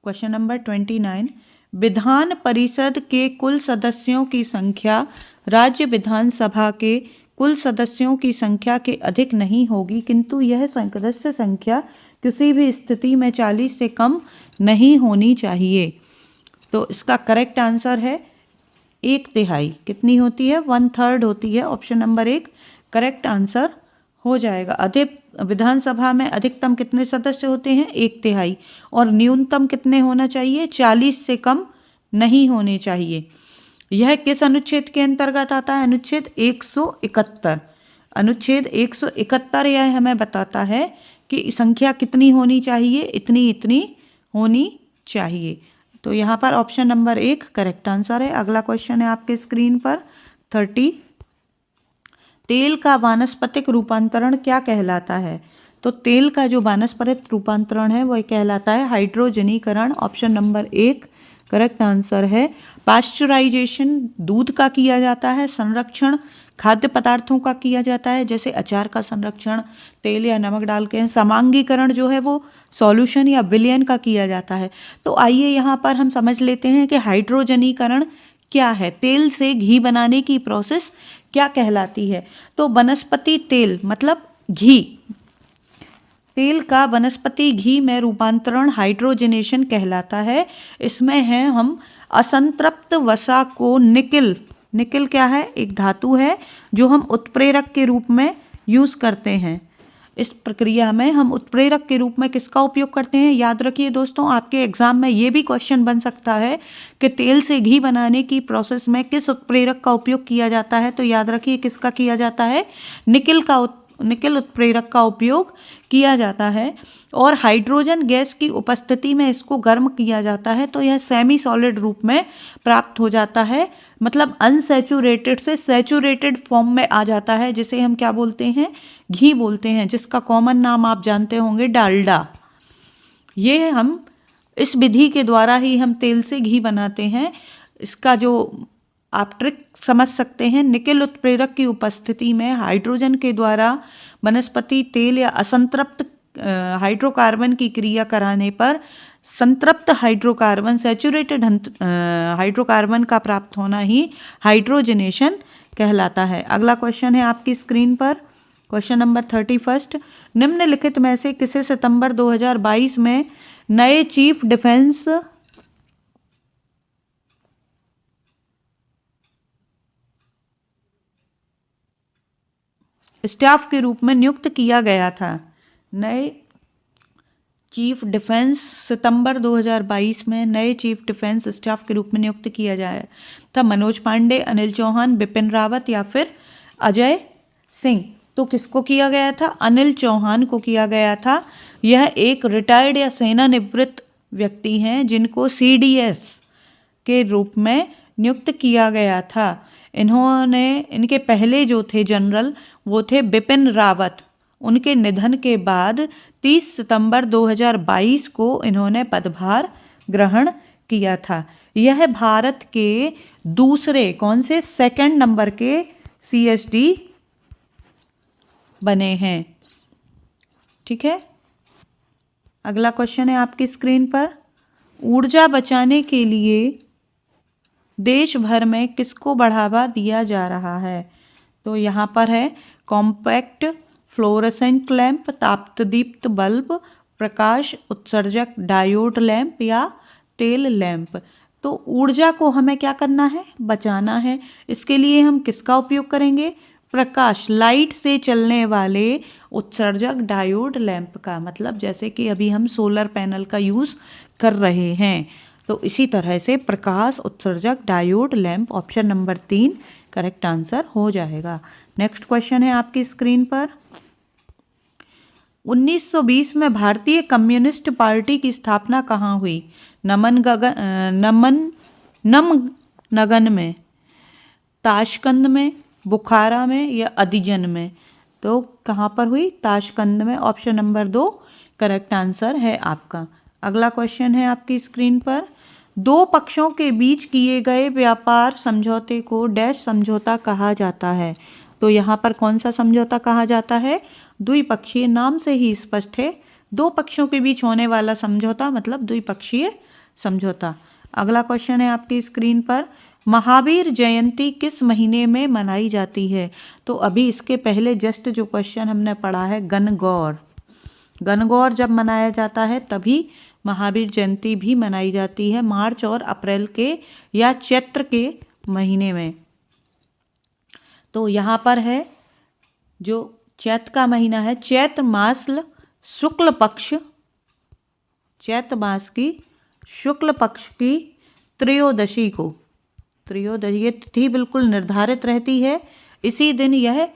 क्वेश्चन नंबर 29, विधान परिषद के कुल सदस्यों की संख्या राज्य विधानसभा के कुल सदस्यों की संख्या के अधिक नहीं होगी, किंतु यह सदस्य संख्या किसी भी स्थिति में 40 से कम नहीं होनी चाहिए। तो इसका करेक्ट आंसर है 1/3। कितनी होती है? 1/3 होती है। ऑप्शन नंबर 1 करेक्ट आंसर हो जाएगा। विधानसभा में अधिकतम कितने सदस्य होते हैं? 1/3। और न्यूनतम कितने होना चाहिए? 40 से कम नहीं होने चाहिए। यह किस अनुच्छेद के अंतर्गत आता है? अनुच्छेद 171। अनुच्छेद 171 यह हमें बताता है कि संख्या कितनी होनी चाहिए? इतनी होनी चाहिए। तो यहाँ पर ऑप्शन नंबर 1 करेक्ट आंसर है। अगला क्वेश्चन है आपके स्क्रीन पर 30, तेल का वानस्पतिक रूपांतरण क्या कहलाता है? तो तेल का जो वानस्पतिक रूपांतरण है वह कहलाता है हाइड्रोजनीकरण। ऑप्शन नंबर 1 करेक्ट आंसर है। पाश्चराइजेशन दूध का किया जाता है। संरक्षण खाद्य पदार्थों का किया जाता है, जैसे अचार का संरक्षण तेल या नमक डाल के। समांगीकरण जो है वो सॉल्यूशन या विलयन का किया जाता है। तो आइए यहाँ पर हम समझ लेते हैं कि हाइड्रोजनीकरण क्या है, तेल से घी बनाने की प्रोसेस क्या कहलाती है। तो वनस्पति तेल मतलब घी, तेल का वनस्पति घी में रूपांतरण हाइड्रोजनेशन कहलाता है। इसमें है हम असंतृप्त वसा को निकिल, निकिल क्या है, एक धातु है जो हम उत्प्रेरक के रूप में यूज करते हैं। इस प्रक्रिया में हम उत्प्रेरक के रूप में किसका उपयोग करते हैं, याद रखिए दोस्तों, आपके एग्जाम में ये भी क्वेश्चन बन सकता है कि तेल से घी बनाने की प्रोसेस में किस उत्प्रेरक का उपयोग किया जाता है। तो याद रखिए किसका किया जाता है, निकिल उत्प्रेरक का उपयोग किया जाता है। और हाइड्रोजन गैस की उपस्थिति में इसको गर्म किया जाता है तो यह सेमी सॉलिड रूप में प्राप्त हो जाता है, मतलब अनसैचुरेटेड से सैचुरेटेड फॉर्म में आ जाता है, जिसे हम क्या बोलते हैं, घी बोलते हैं, जिसका कॉमन नाम आप जानते होंगे डालडा। ये हम इस विधि के द्वारा ही हम तेल से घी बनाते हैं। इसका जो आप ट्रिक समझ सकते हैं, निकिल उत्प्रेरक की उपस्थिति में हाइड्रोजन के द्वारा वनस्पति तेल या असंतृप्त हाइड्रोकार्बन की क्रिया कराने पर संतृप्त हाइड्रोकार्बन, सैचुरेटेड हाइड्रोकार्बन का प्राप्त होना ही हाइड्रोजनेशन कहलाता है। अगला क्वेश्चन है आपकी स्क्रीन पर, क्वेश्चन नंबर 31। निम्नलिखित में से किसे सितंबर 2022 में नए चीफ डिफेंस स्टाफ के रूप में नियुक्त किया गया था। नए चीफ डिफेंस सितंबर 2022 में नए चीफ डिफेंस स्टाफ के रूप में नियुक्त किया जाए था मनोज पांडे, अनिल चौहान, बिपिन रावत या फिर अजय सिंह। तो किसको किया गया था, अनिल चौहान को किया गया था। यह एक रिटायर्ड या सेवानिवृत्त व्यक्ति हैं जिनको CDS के रूप में नियुक्त किया गया था। इनके पहले जो थे जनरल वो थे बिपिन रावत। उनके निधन के बाद 30 सितंबर 2022 को इन्होंने पदभार ग्रहण किया था। यह भारत के दूसरे कौन से, सेकंड नंबर के CSD बने हैं। ठीक है, अगला क्वेश्चन है आपकी स्क्रीन पर, ऊर्जा बचाने के लिए देश भर में किसको बढ़ावा दिया जा रहा है। तो यहाँ पर है कॉम्पैक्ट फ्लोरेसेंट लैंप, तापदीप्त बल्ब, प्रकाश उत्सर्जक डायोड लैंप या तेल लैंप। तो ऊर्जा को हमें क्या करना है, बचाना है। इसके लिए हम किसका उपयोग करेंगे, प्रकाश, लाइट से चलने वाले उत्सर्जक डायोड लैंप का, मतलब जैसे कि अभी हम सोलर पैनल का यूज़ कर रहे हैं। तो इसी तरह से प्रकाश उत्सर्जक diode lamp, option number 3 correct answer हो जाएगा। नेक्स्ट क्वेश्चन है आपकी स्क्रीन पर, 1920 में भारतीय कम्युनिस्ट पार्टी की स्थापना कहाँ हुई। नमनगन में, ताशकंद में, बुखारा में या अदीजन में। तो कहाँ पर हुई, ताशकंद में, ऑप्शन नंबर 2 करेक्ट आंसर है आपका। अगला क्वेश्चन है आपकी स्क्रीन पर, दो पक्षों के बीच किए गए व्यापार समझौते को डैश समझौता कहा जाता है। तो यहाँ पर कौन सा समझौता कहा जाता है, द्विपक्षीय। नाम से ही स्पष्ट है, दो पक्षों के बीच होने वाला समझौता मतलब द्विपक्षीय समझौता। अगला क्वेश्चन है आपकी स्क्रीन पर, महावीर जयंती किस महीने में मनाई जाती है। तो अभी इसके पहले जस्ट जो क्वेश्चन हमने पढ़ा है गणगौर, गणगौर जब मनाया जाता है तभी महावीर जयंती भी मनाई जाती है, मार्च और अप्रैल के या चैत्र के महीने में। तो यहाँ पर है जो चैत्र का महीना है, चैत्र मास शुक्ल पक्ष, चैत्र मास की शुक्ल पक्ष की त्रयोदशी को, त्रयोदशी ये तिथि बिल्कुल निर्धारित रहती है। इसी दिन यह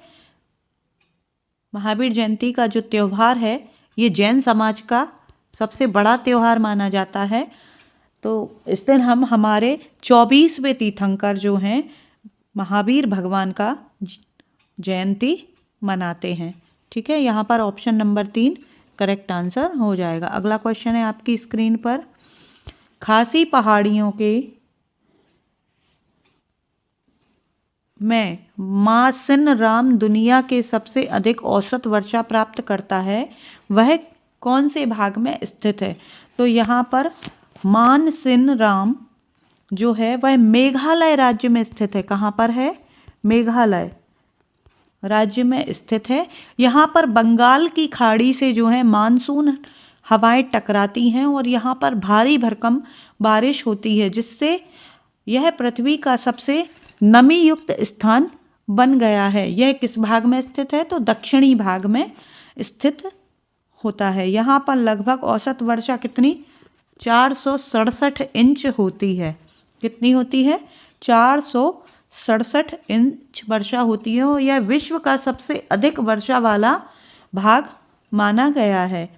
महावीर जयंती का जो त्यौहार है ये जैन समाज का सबसे बड़ा त्यौहार माना जाता है। तो इस दिन हम हमारे 24वें तीर्थंकर जो हैं महावीर भगवान का जयंती मनाते हैं। ठीक है, यहाँ पर ऑप्शन नंबर 3 करेक्ट आंसर हो जाएगा। अगला क्वेश्चन है आपकी स्क्रीन पर, खासी पहाड़ियों के में मासिन राम दुनिया के सबसे अधिक औसत वर्षा प्राप्त करता है, वह कौन से भाग में स्थित है। तो यहाँ पर मानसिन राम जो है वह मेघालय राज्य में स्थित है। कहाँ पर है, मेघालय, राज्य में स्थित है। यहाँ पर बंगाल की खाड़ी से जो है मानसून हवाएं टकराती हैं और यहाँ पर भारी भरकम बारिश होती है, जिससे यह पृथ्वी का सबसे नमी युक्त स्थान बन गया है। यह किस भाग में स्थित है? तो दक्षिणी भाग में स्थित होता है। यहाँ पर लगभग औसत वर्षा कितनी? 467 इंच होती है। कितनी होती है? 467 इंच वर्षा होती है और यह विश्व का सबसे अधिक वर्षा वाला भाग माना गया है।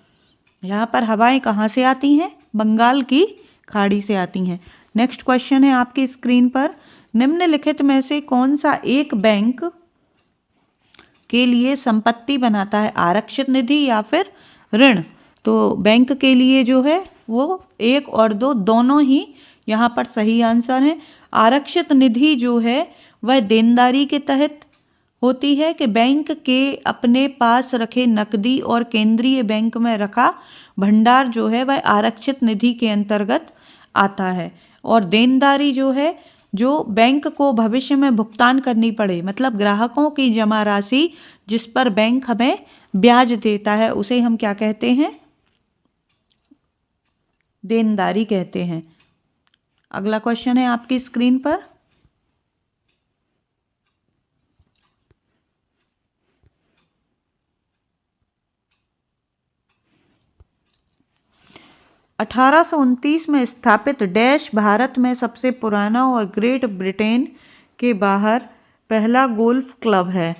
यहाँ पर हवाएं कहाँ से आती हैं? बंगाल की खाड़ी से आती हैं। नेक्स्ट क्वेश्चन है आपकी स्क्रीन पर, निम्नलिखित में से कौन सा एक बैंक के लिए संपत्ति बनाता है? आरक्षित निधि या फिर ऋण? तो बैंक के लिए जो है वो 1 और 2 दोनों ही यहाँ पर सही आंसर है। आरक्षित निधि जो है वह देनदारी के तहत होती है कि बैंक के अपने पास रखे नकदी और केंद्रीय बैंक में रखा भंडार जो है वह आरक्षित निधि के अंतर्गत आता है। और देनदारी जो है जो बैंक को भविष्य में भुगतान करनी पड़े, मतलब ग्राहकों की जमा राशि जिस पर बैंक हमें ब्याज देता है, उसे हम क्या कहते हैं? देनदारी कहते हैं। अगला क्वेश्चन है आपकी स्क्रीन पर, (1829) में स्थापित डैश भारत में सबसे पुराना और ग्रेट ब्रिटेन के बाहर पहला गोल्फ क्लब है।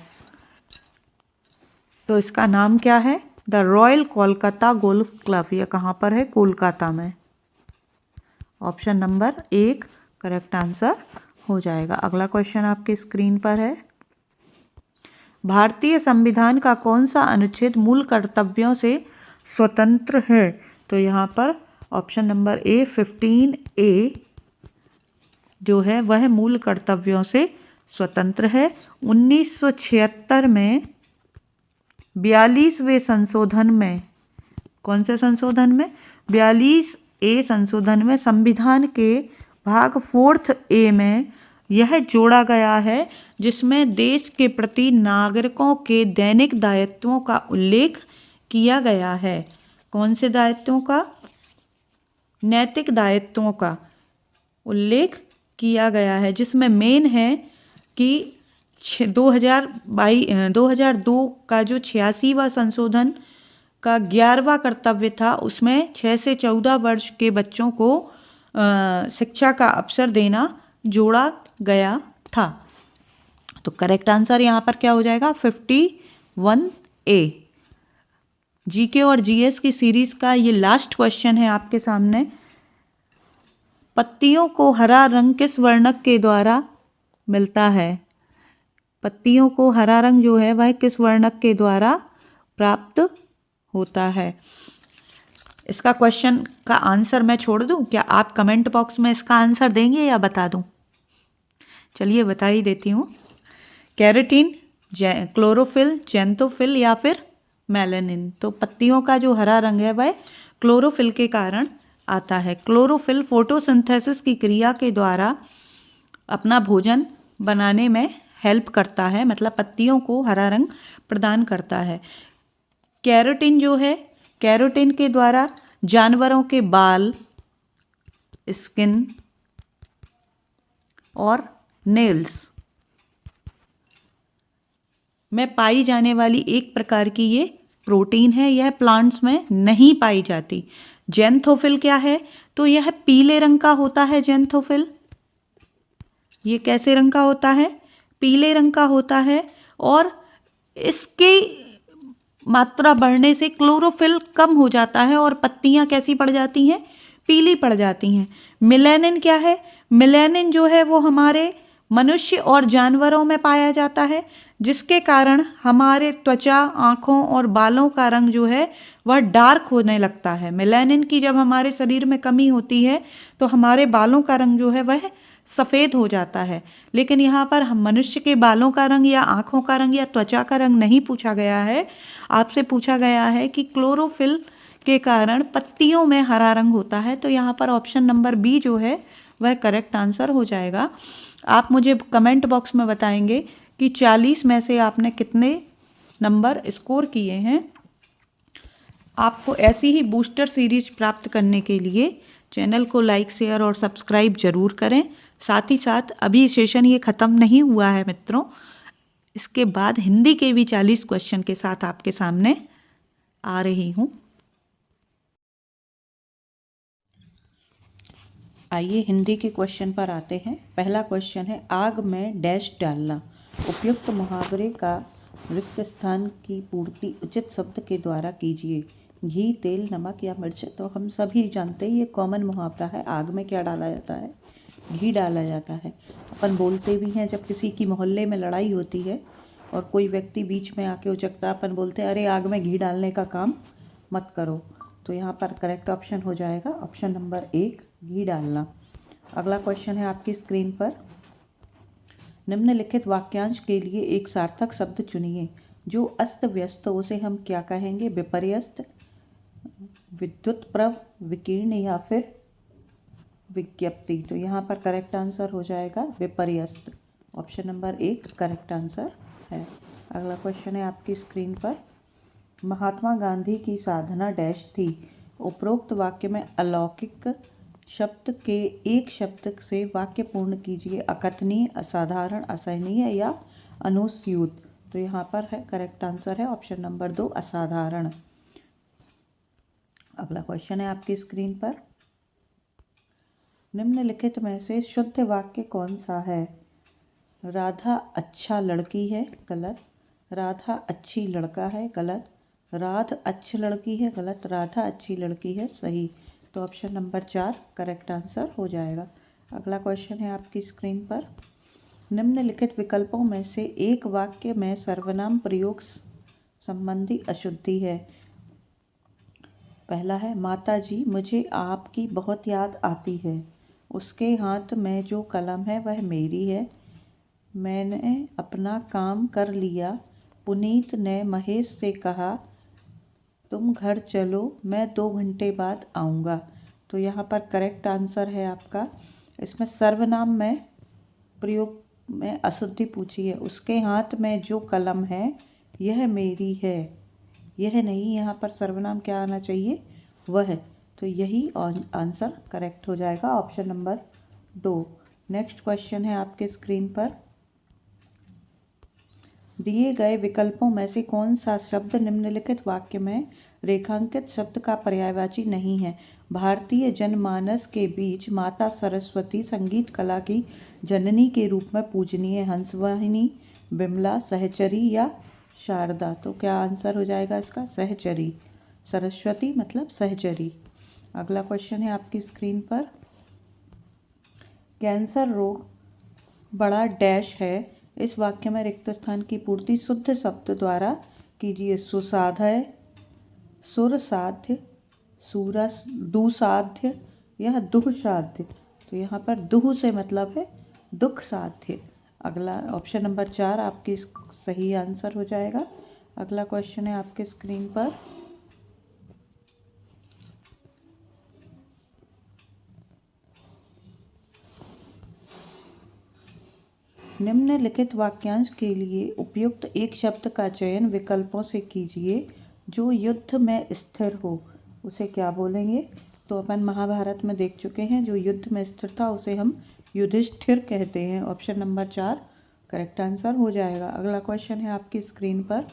तो इसका नाम क्या है? The royal Kolkata golf club. यह कहाँ पर है? कोलकाता में। ऑप्शन नंबर 1 करेक्ट आंसर हो जाएगा। अगला क्वेश्चन आपकी स्क्रीन पर है, भारतीय संविधान का कौन सा अनुच्छेद मूल कर्तव्यों से स्वतंत्र है? तो यहाँ पर ऑप्शन नंबर ए 15A जो है वह मूल कर्तव्यों से स्वतंत्र है। 1976 में 42वें संशोधन में, कौन से संशोधन में? 42A संशोधन में संविधान के भाग 4A में यह जोड़ा गया है, जिसमें देश के प्रति नागरिकों के दैनिक दायित्वों का उल्लेख किया गया है। कौन से दायित्वों का? नैतिक दायित्वों का उल्लेख किया गया है, जिसमें मेन है कि 2002 का जो 86वां संशोधन का 11वां कर्तव्य था, उसमें 6 से 14 वर्ष के बच्चों को शिक्षा का अवसर देना जोड़ा गया था। तो करेक्ट आंसर यहाँ पर क्या हो जाएगा? 51A। जीके और जीएस की सीरीज का ये लास्ट क्वेश्चन है आपके सामने, पत्तियों को हरा रंग किस वर्णक के द्वारा मिलता है? पत्तियों को हरा रंग जो है वह किस वर्णक के द्वारा प्राप्त होता है? इसका क्वेश्चन का आंसर मैं छोड़ दूं? क्या आप कमेंट बॉक्स में इसका आंसर देंगे या बता दूं? चलिए बता ही देती हूँ। कैरेटीन, क्लोरोफिल, जेंथोफिल या फिर मेलानिन। तो पत्तियों का जो हरा रंग है वह क्लोरोफिल के कारण आता है। क्लोरोफिल फोटोसिंथेसिस की क्रिया के द्वारा अपना भोजन बनाने में हेल्प करता है, मतलब पत्तियों को हरा रंग प्रदान करता है। कैरोटीन जो है, कैरोटीन के द्वारा जानवरों के बाल, स्किन और नेल्स में पाई जाने वाली एक प्रकार की ये प्रोटीन है, यह प्लांट्स में नहीं पाई जाती। जेंथोफिल क्या है? तो यह पीले रंग का होता है। जेंथोफिल ये कैसे रंग का होता है? पीले रंग का होता है, और इसकी मात्रा बढ़ने से क्लोरोफिल कम हो जाता है और पत्तियां कैसी पड़ जाती हैं? पीली पड़ जाती हैं। मेलानिन क्या है? मेलानिन जो है वो हमारे मनुष्य और जानवरों में पाया जाता है, जिसके कारण हमारे त्वचा, आँखों और बालों का रंग जो है वह डार्क होने लगता है। मेलानिन की जब हमारे शरीर में कमी होती है तो हमारे बालों का रंग जो है वह सफ़ेद हो जाता है। लेकिन यहाँ पर हम मनुष्य के बालों का रंग या आँखों का रंग या त्वचा का रंग नहीं पूछा गया है, आपसे पूछा गया है कि क्लोरोफिल के कारण पत्तियों में हरा रंग होता है। तो यहाँ पर ऑप्शन नंबर बी जो है वह करेक्ट आंसर हो जाएगा। आप मुझे कमेंट बॉक्स में बताएंगे कि 40 में से आपने कितने नंबर स्कोर किए हैं। आपको ऐसी ही बूस्टर सीरीज प्राप्त करने के लिए चैनल को लाइक, शेयर और सब्सक्राइब जरूर करें। साथ ही साथ अभी सेशन ये ख़त्म नहीं हुआ है मित्रों, इसके बाद हिंदी के भी 40 क्वेश्चन के साथ आपके सामने आ रही हूँ। आइए हिंदी के क्वेश्चन पर आते हैं। पहला क्वेश्चन है, आग में डैश डालना। उपयुक्त मुहावरे का रिक्त स्थान की पूर्ति उचित शब्द के द्वारा कीजिए। घी, तेल, नमक या मिर्च। तो हम सभी जानते हैं ये कॉमन मुहावरा है। आग में क्या डाला जाता है? घी डाला जाता है। अपन बोलते भी हैं जब किसी की मोहल्ले में लड़ाई होती है और कोई व्यक्ति बीच में आके उचकता, अपन बोलते हैं अरे आग में घी डालने का काम मत करो। तो यहाँ पर करेक्ट ऑप्शन हो जाएगा ऑप्शन नंबर 1, घी डालना। अगला क्वेश्चन है आपकी स्क्रीन पर, निम्नलिखित वाक्यांश के लिए एक सार्थक शब्द चुनिए। जो अस्त व्यस्त हो उसे हम क्या कहेंगे? विपर्यस्त, विद्युतप्रभ, विकीर्ण या फिर विज्ञप्ति। तो यहाँ पर करेक्ट आंसर हो जाएगा विपर्यस्त। ऑप्शन नंबर 1 करेक्ट आंसर है। अगला क्वेश्चन है आपकी स्क्रीन पर, महात्मा गांधी की साधना डैश थी। उपरोक्त वाक्य में अलौकिक शब्द के एक शब्द से वाक्य पूर्ण कीजिए। अकथनीय, असाधारण, असहनीय या अनुस्यूत। तो यहाँ पर है करेक्ट आंसर है ऑप्शन नंबर 2 असाधारण। अगला क्वेश्चन है आपकी स्क्रीन पर, निम्नलिखित में से शुद्ध वाक्य कौन सा है? राधा अच्छा लड़की है, गलत। राधा अच्छी लड़का है, गलत। राध अच्छी लड़की है, गलत। राधा अच्छी लड़की है, सही। तो ऑप्शन नंबर 4 करेक्ट आंसर हो जाएगा। अगला क्वेश्चन है आपकी स्क्रीन पर, निम्नलिखित विकल्पों में से एक वाक्य में सर्वनाम प्रयोग संबंधी अशुद्धि है। पहला है, माता जी मुझे आपकी बहुत याद आती है। उसके हाथ में जो कलम है वह मेरी है। मैंने अपना काम कर लिया। पुनीत ने महेश से कहा तुम घर चलो, मैं 2 घंटे बाद आऊँगा। तो यहाँ पर करेक्ट आंसर है आपका, इसमें सर्वनाम में प्रयोग में अशुद्धि पूछी है। उसके हाथ में जो कलम है यह मेरी है, यह नहीं, यहाँ पर सर्वनाम क्या आना चाहिए? वह। तो यही आंसर करेक्ट हो जाएगा ऑप्शन नंबर 2। नेक्स्ट क्वेश्चन है आपके स्क्रीन पर, दिए गए विकल्पों में से कौन सा शब्द निम्नलिखित वाक्य में रेखांकित शब्द का पर्यायवाची नहीं है? भारतीय जनमानस के बीच माता सरस्वती संगीत कला की जननी के रूप में पूजनीय। हंसवाहिनी, बिमला, सहचरी या शारदा। तो क्या आंसर हो जाएगा इसका? सहचरी। सरस्वती मतलब सहचरी। अगला क्वेश्चन है आपकी स्क्रीन पर, कैंसर रोग बड़ा डैश है। इस वाक्य में रिक्त स्थान की पूर्ति शुद्ध शब्द द्वारा कीजिए। सुसाध्य, सुरसाध्य, दुसाध्य या दुःसाध्य। तो यहाँ पर दुह से मतलब है दुख साध्य। अगला ऑप्शन नंबर 4 आपकी सही आंसर हो जाएगा। अगला क्वेश्चन है आपके स्क्रीन पर, निम्नलिखित वाक्यांश के लिए उपयुक्त एक शब्द का चयन विकल्पों से कीजिए। जो युद्ध में स्थिर हो उसे क्या बोलेंगे? तो अपन महाभारत में देख चुके हैं, जो युद्ध में स्थिर था उसे हम युधिष्ठिर कहते हैं। ऑप्शन नंबर 4 करेक्ट आंसर हो जाएगा। अगला क्वेश्चन है आपकी स्क्रीन पर,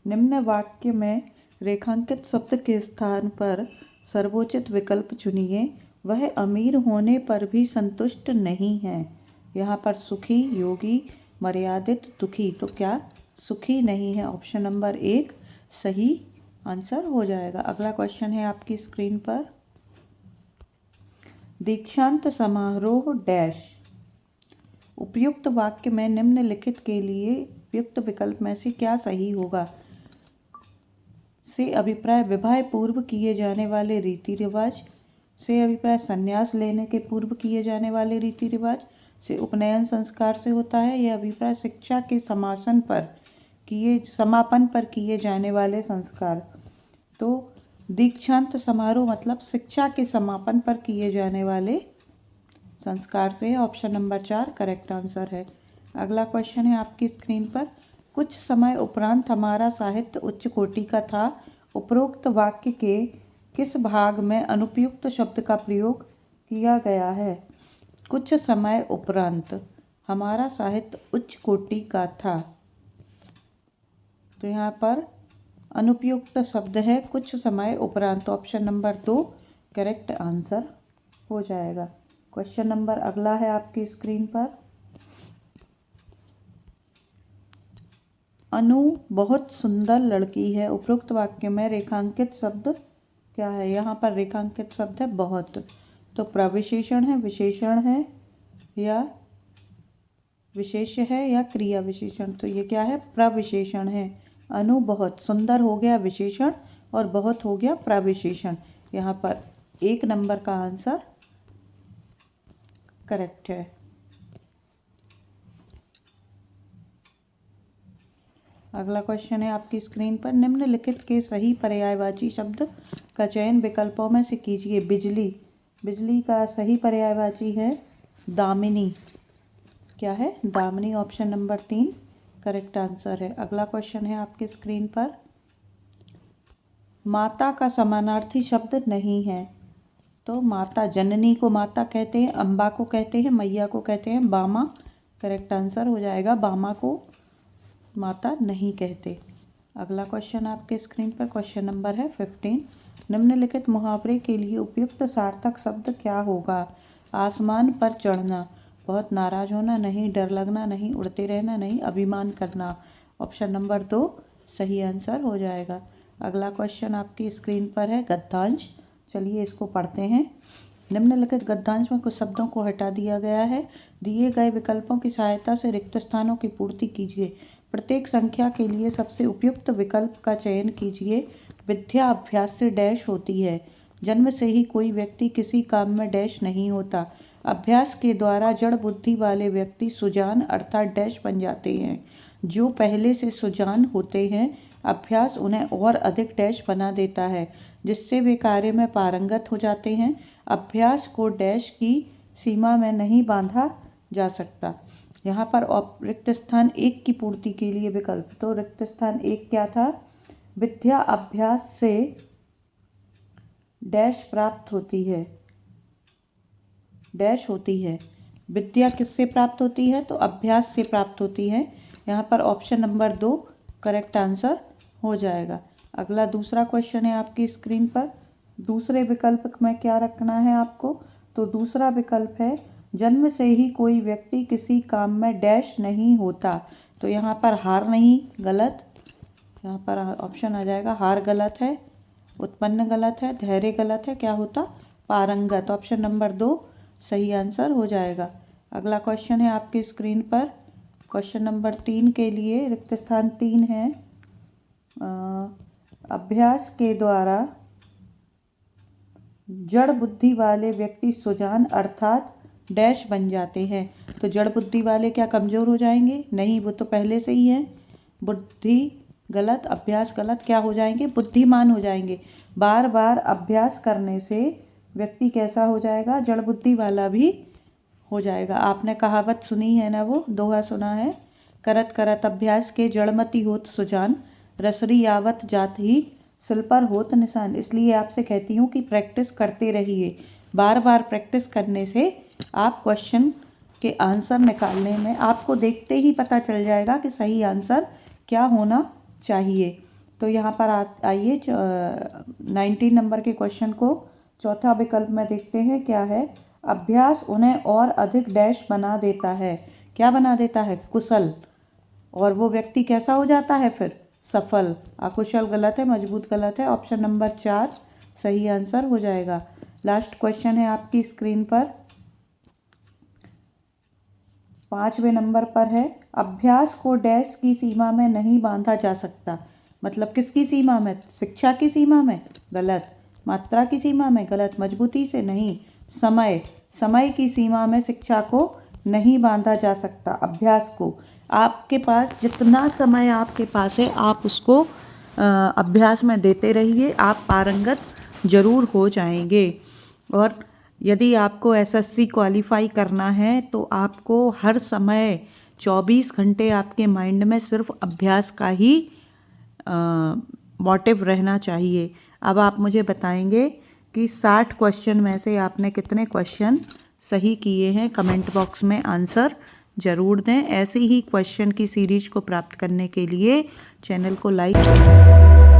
निम्न वाक्य में रेखांकित शब्द के स्थान पर सर्वोचित विकल्प चुनिए। वह अमीर होने पर भी संतुष्ट नहीं है। यहाँ पर सुखी, योगी, मर्यादित, दुखी। तो क्या सुखी नहीं है? ऑप्शन नंबर 1 सही आंसर हो जाएगा। अगला क्वेश्चन है आपकी स्क्रीन पर, दीक्षांत समारोह डैश। उपयुक्त वाक्य में निम्नलिखित के लिए उपयुक्त विकल्प में से क्या सही होगा? से अभिप्राय विवाह पूर्व किए जाने वाले रीति रिवाज। से अभिप्राय संन्यास लेने के पूर्व किए जाने वाले रीति रिवाज। से उपनयन संस्कार से होता है। यह अभिप्राय शिक्षा के समापन पर किए जाने वाले संस्कार। तो दीक्षांत समारोह मतलब शिक्षा के समापन पर किए जाने वाले संस्कार से। ऑप्शन नंबर 4 करेक्ट आंसर है। अगला क्वेश्चन है आपकी स्क्रीन पर, कुछ समय उपरांत हमारा साहित्य उच्च कोटि का था। उपरोक्त वाक्य के किस भाग में अनुपयुक्त शब्द का प्रयोग किया गया है? कुछ समय उपरांत हमारा साहित्य उच्च कोटि का था, तो यहाँ पर अनुपयुक्त शब्द है कुछ समय उपरांत। ऑप्शन नंबर 2 करेक्ट आंसर हो जाएगा। क्वेश्चन नंबर अगला है आपकी स्क्रीन पर, अनु बहुत सुंदर लड़की है। उपरोक्त वाक्य में रेखांकित शब्द क्या है? यहाँ पर रेखांकित शब्द है बहुत, तो प्रविशेषण है, विशेषण है, या विशेष है, या क्रिया विशेषण? तो ये क्या है? प्रविशेषण है। अनु बहुत सुंदर हो गया विशेषण और बहुत हो गया प्रविशेषण। यहाँ पर 1 नंबर का आंसर करेक्ट है। अगला क्वेश्चन है आपकी स्क्रीन पर, निम्नलिखित के सही पर्यायवाची शब्द का चयन विकल्पों में से कीजिए। बिजली, बिजली का सही पर्यायवाची है दामिनी। क्या है? Damini. Option number 3 correct answer है। अगला क्वेश्चन है आपकी स्क्रीन पर, माता का समानार्थी शब्द नहीं है। तो माता, जननी को माता कहते हैं, अम्बा को कहते हैं, मैया को कहते हैं बामा। करेक्ट आंसर हो जाएगा, बामा को माता नहीं कहते। अगला क्वेश्चन आपके स्क्रीन पर, क्वेश्चन नंबर है 15, निम्नलिखित मुहावरे के लिए उपयुक्त सार्थक शब्द क्या होगा? आसमान पर चढ़ना, बहुत नाराज होना नहीं, डर लगना नहीं, उड़ते रहना नहीं, अभिमान करना। ऑप्शन नंबर 2 सही आंसर हो जाएगा। अगला क्वेश्चन आपकी स्क्रीन पर है गद्यांश। चलिए इसको पढ़ते हैं। निम्नलिखित गद्यांश में कुछ शब्दों को हटा दिया गया है। दिए गए विकल्पों की सहायता से रिक्त स्थानों की पूर्ति कीजिए। प्रत्येक संख्या के लिए सबसे उपयुक्त विकल्प का चयन कीजिए। विद्या अभ्यास से डैश होती है। जन्म से ही कोई व्यक्ति किसी काम में डैश नहीं होता। अभ्यास के द्वारा जड़ बुद्धि वाले व्यक्ति सुजान अर्थात डैश बन जाते हैं। जो पहले से सुजान होते हैं, अभ्यास उन्हें और अधिक डैश बना देता है, जिससे वे कार्य में पारंगत हो जाते हैं। अभ्यास को डैश की सीमा में नहीं बांधा जा सकता। यहाँ पर रिक्त स्थान 1 की पूर्ति के लिए विकल्प, तो रिक्त स्थान 1 क्या था? विद्या अभ्यास से डैश प्राप्त होती है, डैश होती है। विद्या किससे प्राप्त होती है? तो अभ्यास से प्राप्त होती है। यहाँ पर ऑप्शन नंबर 2 करेक्ट आंसर हो जाएगा। अगला दूसरा क्वेश्चन है आपकी स्क्रीन पर, दूसरे विकल्प में क्या रखना है आपको? तो दूसरा विकल्प है जन्म से ही कोई व्यक्ति किसी काम में डैश नहीं होता। तो यहाँ पर हार नहीं, गलत। यहाँ पर ऑप्शन आ जाएगा हार गलत है, उत्पन्न गलत है, धैर्य गलत है, क्या होता? पारंगत। ऑप्शन नंबर 2 सही आंसर हो जाएगा। अगला क्वेश्चन है आपकी स्क्रीन पर, क्वेश्चन नंबर 3 के लिए रिक्त स्थान 3 है। अभ्यास के द्वारा जड़ बुद्धि वाले व्यक्ति सुजान अर्थात डैश बन जाते हैं। तो जड़ बुद्धि वाले क्या कमज़ोर हो जाएंगे? नहीं, वो तो पहले से ही है। बुद्धि गलत, अभ्यास गलत, क्या हो जाएंगे? बुद्धिमान हो जाएंगे। बार बार अभ्यास करने से व्यक्ति कैसा हो जाएगा? जड़ बुद्धि वाला भी हो जाएगा। आपने कहावत सुनी है ना, वो दोहा सुना है, करत करत अभ्यास के जड़मति होत सुजान, रसरी यावत जात ही सिल पर होत निशान। इसलिए आपसे कहती हूँ कि प्रैक्टिस करते रहिए। बार बार प्रैक्टिस करने से आप क्वेश्चन के आंसर निकालने में आपको देखते ही पता चल जाएगा कि सही आंसर क्या होना चाहिए। तो यहाँ पर आइए 19 नंबर के क्वेश्चन को चौथा विकल्प में देखते हैं क्या है। अभ्यास उन्हें और अधिक डैश बना देता है। क्या बना देता है? कुशल। और वो व्यक्ति कैसा हो जाता है फिर? सफल। अकुशल गलत है, मजबूत गलत है। ऑप्शन नंबर 4 सही आंसर हो जाएगा। लास्ट क्वेश्चन है आपकी स्क्रीन पर, 5वें नंबर पर है, अभ्यास को डैश की सीमा में नहीं बांधा जा सकता। मतलब किसकी सीमा में? शिक्षा की सीमा में? गलत। मात्रा की सीमा में? गलत। मजबूती से? नहीं। समय की सीमा में शिक्षा को नहीं बांधा जा सकता। अभ्यास को आपके पास जितना समय आपके पास है आप उसको अभ्यास में देते रहिए, आप पारंगत जरूर हो जाएंगे। और यदि आपको एसएससी क्वालिफाई करना है तो आपको हर समय 24 घंटे आपके माइंड में सिर्फ अभ्यास का ही मोटिव रहना चाहिए। अब आप मुझे बताएंगे कि 60 क्वेश्चन में से आपने कितने क्वेश्चन सही किए हैं। कमेंट बॉक्स में आंसर ज़रूर दें। ऐसे ही क्वेश्चन की सीरीज को प्राप्त करने के लिए चैनल को लाइक